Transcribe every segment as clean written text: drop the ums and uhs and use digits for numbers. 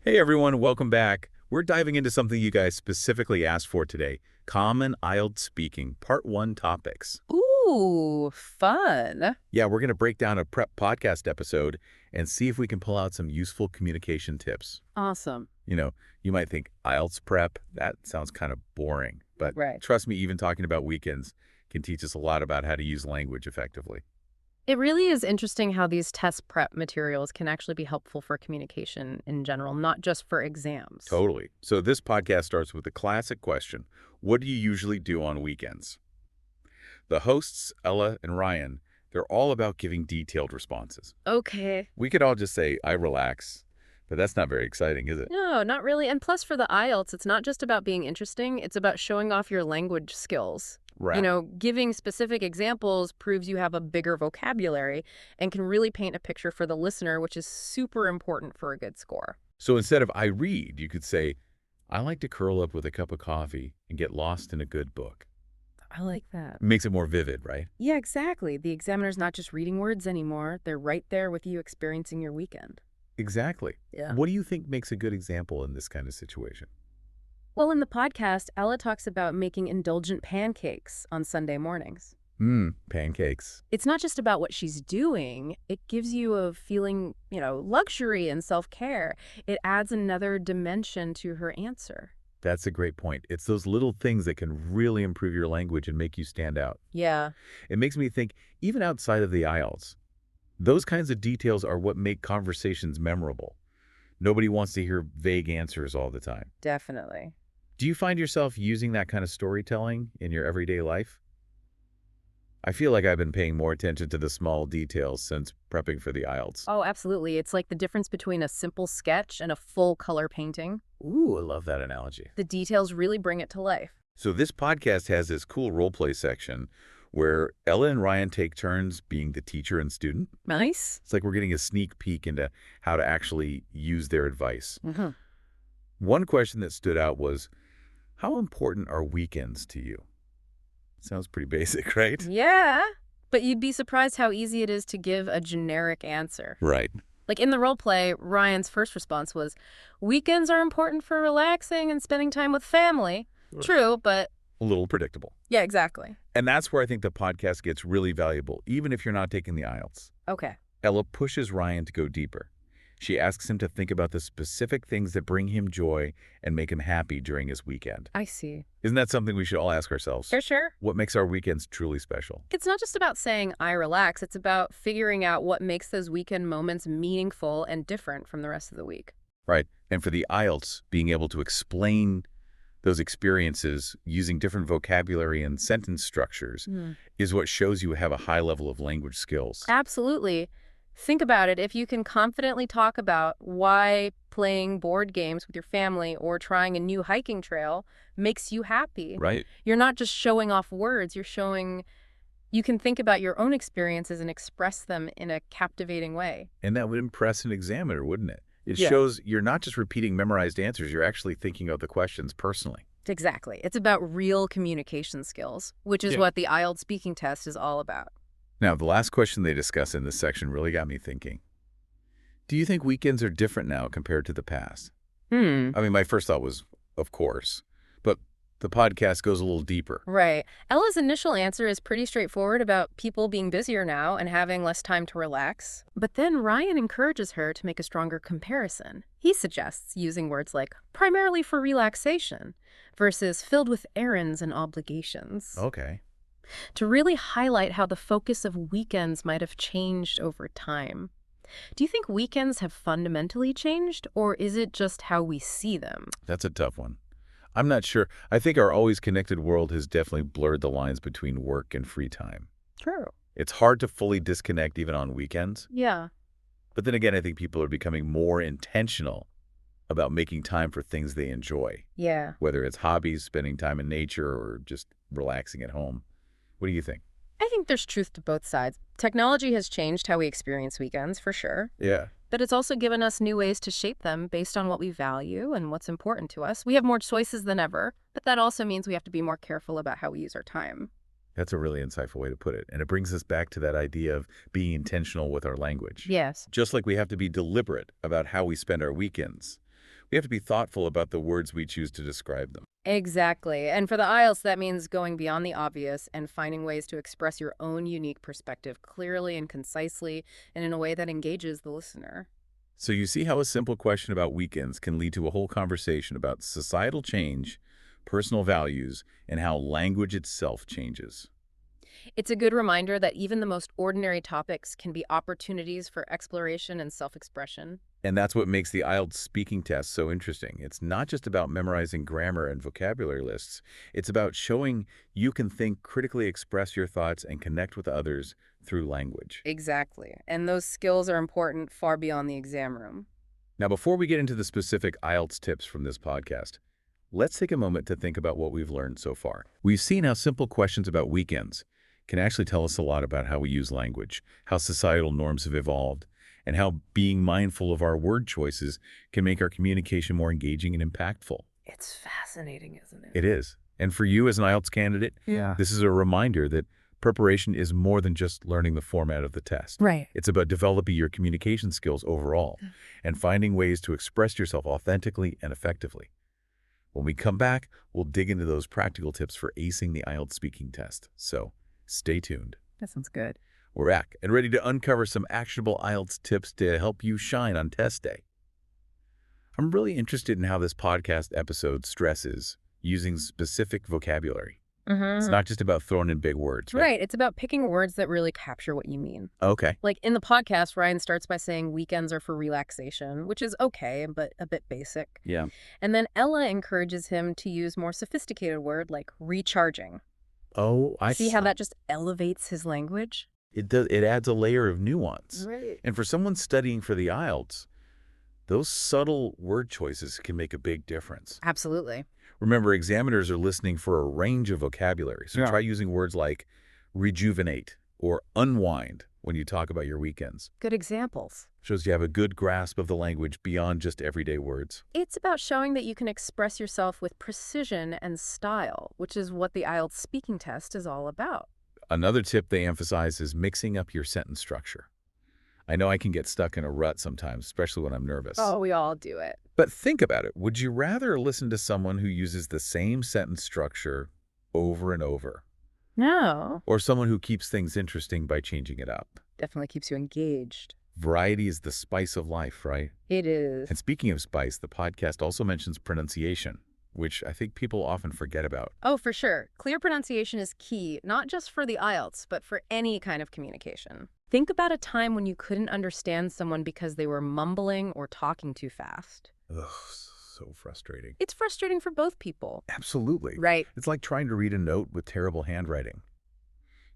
Hey everyone, welcome back. We're diving into something you guys specifically asked for today, Common IELTS Speaking, Part 1 topics. Ooh, fun. Yeah, we're going to break down a prep podcast episode and see if we can pull out some useful communication tips. Awesome. You might think IELTS prep, that sounds kind of boring. But Right. trust me, even talking about weekends can teach us a lot about how to use language effectively. It really is interesting how these test prep materials can actually be helpful for communication in general, not just for exams. Totally. So this podcast starts with the classic question, what do you usually do on weekends? The hosts, Ella and Ryan, they're all about giving detailed responses. Okay. We could all just say, I relax, but that's not very exciting, is it? No, not really. And plus for the IELTS, it's not just about being interesting. It's about showing off your language skills. Right. Giving specific examples proves you have a bigger vocabulary and can really paint a picture for the listener, which is super important for a good score. So instead of I read, you could say, I like to curl up with a cup of coffee and get lost in a good book. I like that. Makes it more vivid, right? Yeah, exactly. The examiner's not just reading words anymore. They're right there with you experiencing your weekend. Exactly. Yeah. What do you think makes a good example in this kind of situation? Well, in the podcast, Ella talks about making indulgent pancakes on Sunday mornings. Pancakes. It's not just about what she's doing. It gives you a feeling, luxury and self-care. It adds another dimension to her answer. That's a great point. It's those little things that can really improve your language and make you stand out. Yeah. It makes me think, even outside of the IELTS, those kinds of details are what make conversations memorable. Nobody wants to hear vague answers all the time. Definitely. Do you find yourself using that kind of storytelling in your everyday life? I feel like I've been paying more attention to the small details since prepping for the IELTS. Oh, absolutely. It's like the difference between a simple sketch and a full color painting. Ooh, I love that analogy. The details really bring it to life. So this podcast has this cool role play section where Ella and Ryan take turns being the teacher and student. Nice. It's like we're getting a sneak peek into how to actually use their advice. Mm-hmm. One question that stood out was, how important are weekends to you? Sounds pretty basic, right? Yeah, but you'd be surprised how easy it is to give a generic answer. Right. Like in the role play, Ryan's first response was, weekends are important for relaxing and spending time with family. Right. True, but... A little predictable. Yeah, exactly. And that's where I think the podcast gets really valuable, even if you're not taking the IELTS. Okay. Ella pushes Ryan to go deeper. She asks him to think about the specific things that bring him joy and make him happy during his weekend. I see. Isn't that something we should all ask ourselves? For sure. What makes our weekends truly special? It's not just about saying, I relax. It's about figuring out what makes those weekend moments meaningful and different from the rest of the week. Right. And for the IELTS, being able to explain those experiences using different vocabulary and sentence structures is what shows you have a high level of language skills. Absolutely. Think about it. If you can confidently talk about why playing board games with your family or trying a new hiking trail makes you happy. Right. You're not just showing off words. You're showing you can think about your own experiences and express them in a captivating way. And that would impress an examiner, wouldn't it? It Yeah. shows you're not just repeating memorized answers, you're actually thinking of the questions personally. Exactly. It's about real communication skills, which is what the IELTS speaking test is all about. Now, the last question they discuss in this section really got me thinking. Do you think weekends are different now compared to the past? I mean, my first thought was, of course. But the podcast goes a little deeper. Right. Ella's initial answer is pretty straightforward about people being busier now and having less time to relax. But then Ryan encourages her to make a stronger comparison. He suggests using words like primarily for relaxation versus filled with errands and obligations. Okay. To really highlight how the focus of weekends might have changed over time. Do you think weekends have fundamentally changed, or is it just how we see them? That's a tough one. I'm not sure. I think our always connected world has definitely blurred the lines between work and free time. True. It's hard to fully disconnect even on weekends. Yeah. But then again, I think people are becoming more intentional about making time for things they enjoy, Yeah. whether it's hobbies, spending time in nature, or just relaxing at home. What do you think? I think there's truth to both sides. Technology has changed how we experience weekends, for sure. Yeah. But it's also given us new ways to shape them based on what we value and what's important to us. We have more choices than ever, but that also means we have to be more careful about how we use our time. That's a really insightful way to put it. And it brings us back to that idea of being intentional with our language. Yes. Just like we have to be deliberate about how we spend our weekends, We have to be thoughtful about the words we choose to describe them. Exactly. And for the IELTS, that means going beyond the obvious and finding ways to express your own unique perspective clearly and concisely and in a way that engages the listener. So you see how a simple question about weekends can lead to a whole conversation about societal change, personal values, and how language itself changes. It's a good reminder that even the most ordinary topics can be opportunities for exploration and self-expression. And that's what makes the IELTS speaking test so interesting. It's not just about memorizing grammar and vocabulary lists. It's about showing you can think, critically express your thoughts, and connect with others through language. Exactly. And those skills are important far beyond the exam room. Now, before we get into the specific IELTS tips from this podcast, let's take a moment to think about what we've learned so far. We've seen how simple questions about weekends can actually tell us a lot about how we use language, how societal norms have evolved, and how being mindful of our word choices can make our communication more engaging and impactful. It's fascinating, isn't it? It is. And for you as an IELTS candidate, this is a reminder that preparation is more than just learning the format of the test. Right. It's about developing your communication skills overall and finding ways to express yourself authentically and effectively. When we come back, we'll dig into those practical tips for acing the IELTS speaking test. So stay tuned. That sounds good. We're back and ready to uncover some actionable IELTS tips to help you shine on test day. I'm really interested in how this podcast episode stresses using specific vocabulary. It's not just about throwing in big words, right? Right. It's about picking words that really capture what you mean. Okay. Like in the podcast, Ryan starts by saying weekends are for relaxation, which is okay, but a bit basic. Yeah. And then Ella encourages him to use more sophisticated word like recharging. Oh, I see how that just elevates his language? It does. It adds a layer of nuance. Right. And for someone studying for the IELTS, those subtle word choices can make a big difference. Absolutely. Remember, examiners are listening for a range of vocabulary, so try using words like rejuvenate or unwind when you talk about your weekends. Good examples. Shows you have a good grasp of the language beyond just everyday words. It's about showing that you can express yourself with precision and style, which is what the IELTS speaking test is all about. Another tip they emphasize is mixing up your sentence structure. I know I can get stuck in a rut sometimes, especially when I'm nervous. Oh, we all do it. But think about it. Would you rather listen to someone who uses the same sentence structure over and over? No. Or someone who keeps things interesting by changing it up? Definitely keeps you engaged. Variety is the spice of life, right? It is. And speaking of spice, the podcast also mentions pronunciation, which I think people often forget about. Oh, for sure. Clear pronunciation is key, not just for the IELTS, but for any kind of communication. Think about a time when you couldn't understand someone because they were mumbling or talking too fast. Ugh, so frustrating. It's frustrating for both people. Absolutely. Right. It's like trying to read a note with terrible handwriting.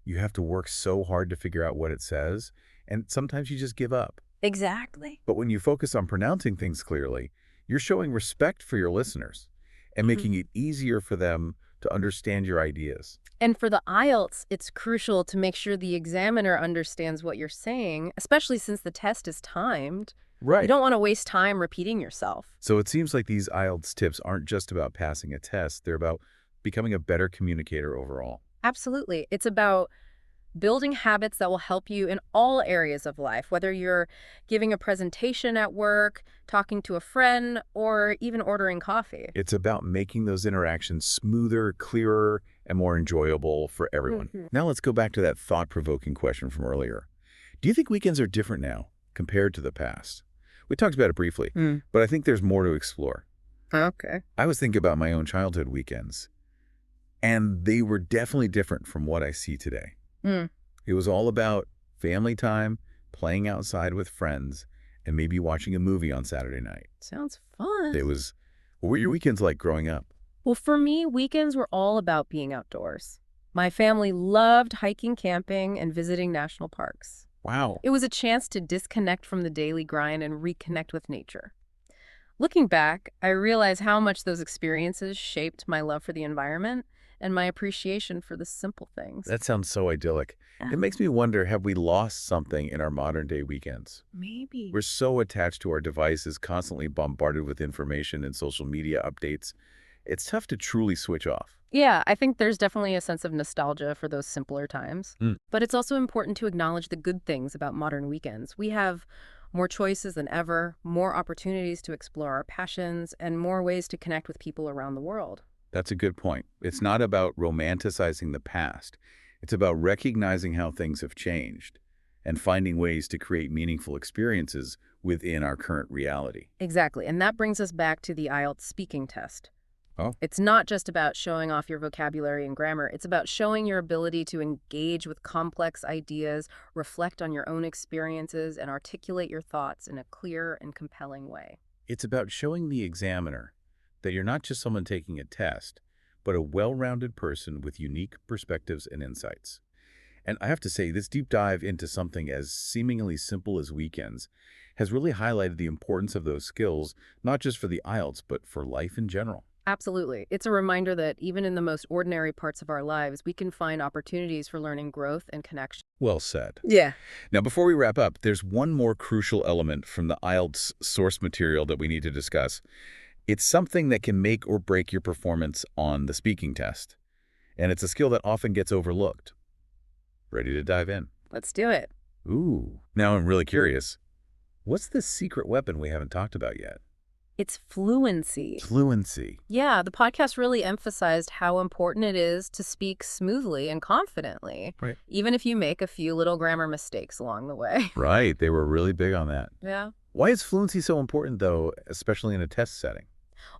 You have to work so hard to figure out what it says, and sometimes you just give up. Exactly. But when you focus on pronouncing things clearly, you're showing respect for your listeners and making it easier for them to understand your ideas. And for the IELTS, it's crucial to make sure the examiner understands what you're saying, especially since the test is timed. Right. You don't want to waste time repeating yourself. So it seems like these IELTS tips aren't just about passing a test. They're about becoming a better communicator overall. Absolutely. It's about building habits that will help you in all areas of life, whether you're giving a presentation at work, talking to a friend, or even ordering coffee. It's about making those interactions smoother, clearer, and more enjoyable for everyone. Now let's go back to that thought-provoking question from earlier. Do you think weekends are different now compared to the past? We talked about it briefly, but I think there's more to explore. Okay. I was thinking about my own childhood weekends, and they were definitely different from what I see today. It was all about family time, playing outside with friends, and maybe watching a movie on Saturday night. Sounds fun. What were your weekends like growing up? Well, for me, weekends were all about being outdoors. My family loved hiking, camping, and visiting national parks. Wow. It was a chance to disconnect from the daily grind and reconnect with nature. Looking back, I realize how much those experiences shaped my love for the environment and my appreciation for the simple things. That sounds so idyllic. It makes me wonder, have we lost something in our modern day weekends? Maybe. We're so attached to our devices, constantly bombarded with information and social media updates. It's tough to truly switch off. Yeah, I think there's definitely a sense of nostalgia for those simpler times. But it's also important to acknowledge the good things about modern weekends. We have More choices than ever, more opportunities to explore our passions, and more ways to connect with people around the world. That's a good point. It's not about romanticizing the past. It's about recognizing how things have changed and finding ways to create meaningful experiences within our current reality. Exactly, and that brings us back to the IELTS speaking test. Oh, It's not just about showing off your vocabulary and grammar. It's about showing your ability to engage with complex ideas, reflect on your own experiences, and articulate your thoughts in a clear and compelling way. it's about showing the examiner that you're not just someone taking a test, but a well-rounded person with unique perspectives and insights. And I have to say, this deep dive into something as seemingly simple as weekends has really highlighted the importance of those skills, not just for the IELTS, but for life in general. Absolutely. It's a reminder that even in the most ordinary parts of our lives, we can find opportunities for learning growth and connection. Well said. Yeah. Now, before we wrap up, there's one more crucial element from the IELTS source material that we need to discuss. It's something that can make or break your performance on the speaking test, and it's a skill that often gets overlooked. Ready to dive in? Let's do it. Ooh. Now I'm really curious. What's the secret weapon we haven't talked about yet? It's fluency. Fluency. Yeah, the podcast really emphasized how important it is to speak smoothly and confidently, Right. even if you make a few little grammar mistakes along the way. Right. They were really big on that. Yeah. Why is fluency so important, though, especially in a test setting?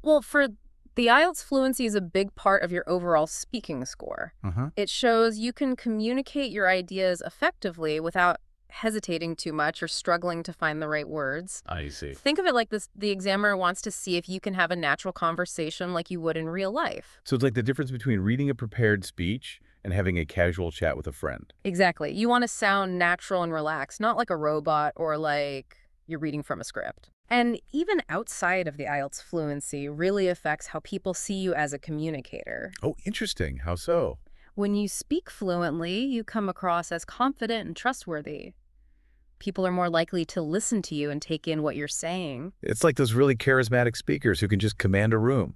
Well, for the IELTS, fluency is a big part of your overall speaking score. Uh-huh. It shows you can communicate your ideas effectively without hesitating too much or struggling to find the right words. I see. Think of it like this: the examiner wants to see if you can have a natural conversation like you would in real life. So it's like the difference between reading a prepared speech and having a casual chat with a friend. Exactly. You want to sound natural and relaxed, not like a robot or like you're reading from a script. And even outside of the IELTS, fluency really affects how people see you as a communicator. Oh, interesting. How so? When you speak fluently, you come across as confident and trustworthy. People are more likely to listen to you and take in what you're saying. It's like those really charismatic speakers who can just command a room,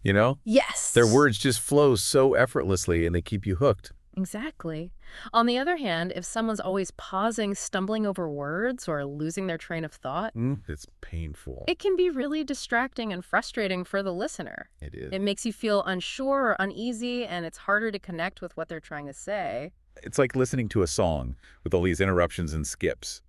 you know? Yes. Their words just flow so effortlessly and they keep you hooked. Exactly. On the other hand, if someone's always pausing, stumbling over words, or losing their train of thought, It's painful. it can be really distracting and frustrating for the listener. It is. It makes you feel unsure or uneasy, and it's harder to connect with what they're trying to say. It's like listening to a song with all these interruptions and skips.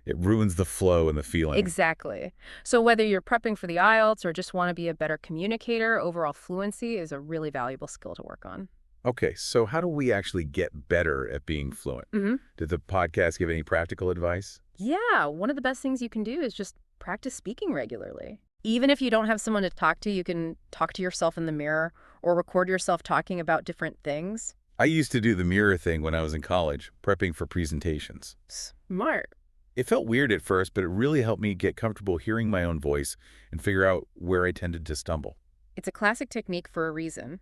It ruins the flow and the feeling. Exactly. So whether you're prepping for the IELTS or just want to be a better communicator, overall fluency is a really valuable skill to work on. Okay, so how do we actually get better at being fluent? Did the podcast give any practical advice? Yeah, one of the best things you can do is just practice speaking regularly. Even if you don't have someone to talk to, you can talk to yourself in the mirror or record yourself talking about different things. I used to do the mirror thing when I was in college, prepping for presentations. Smart. It felt weird at first, but it really helped me get comfortable hearing my own voice and figure out where I tended to stumble. It's a classic technique for a reason.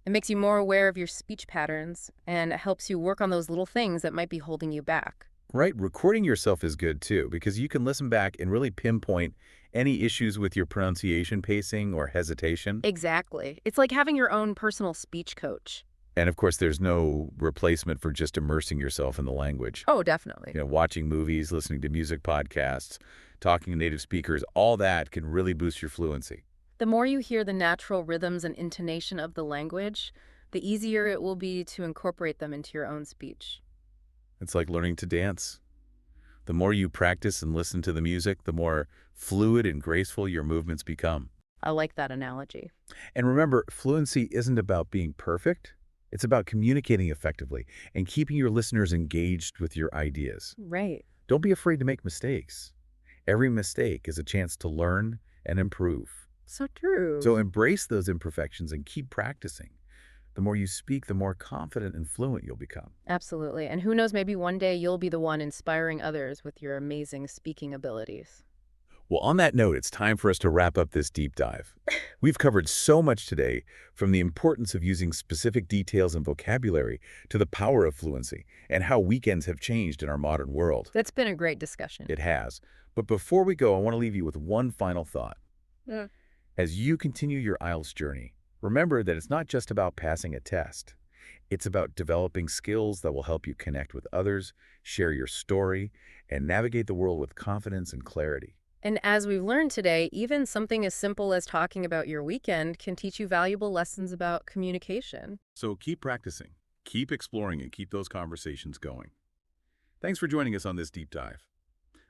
It makes you more aware of your speech patterns, and it helps you work on those little things that might be holding you back. Right? Recording yourself is good too, because you can listen back and really pinpoint any issues with your pronunciation, pacing, or hesitation. Exactly. It's like having your own personal speech coach. And of course, there's no replacement for just immersing yourself in the language. Oh, definitely. Watching movies, listening to music podcasts, talking to native speakers, all that can really boost your fluency. The more you hear the natural rhythms and intonation of the language, the easier it will be to incorporate them into your own speech. It's like learning to dance. The more you practice and listen to the music, the more fluid and graceful your movements become. I like that analogy. And remember, fluency isn't about being perfect. It's about communicating effectively and keeping your listeners engaged with your ideas. Right. Don't be afraid to make mistakes. Every mistake is a chance to learn and improve. So true. So embrace those imperfections and keep practicing. The more you speak, the more confident and fluent you'll become. Absolutely. And who knows, maybe one day you'll be the one inspiring others with your amazing speaking abilities. Well, on that note, it's time for us to wrap up this deep dive. We've covered so much today, from the importance of using specific details and vocabulary to the power of fluency and how weekends have changed in our modern world. That's been a great discussion. It has. But before we go, I want to leave you with one final thought. As you continue your IELTS journey, remember that it's not just about passing a test. It's about developing skills that will help you connect with others, share your story, and navigate the world with confidence and clarity. And as we've learned today, even something as simple as talking about your weekend can teach you valuable lessons about communication. So keep practicing, keep exploring, and keep those conversations going. Thanks for joining us on this deep dive.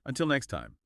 Until next time.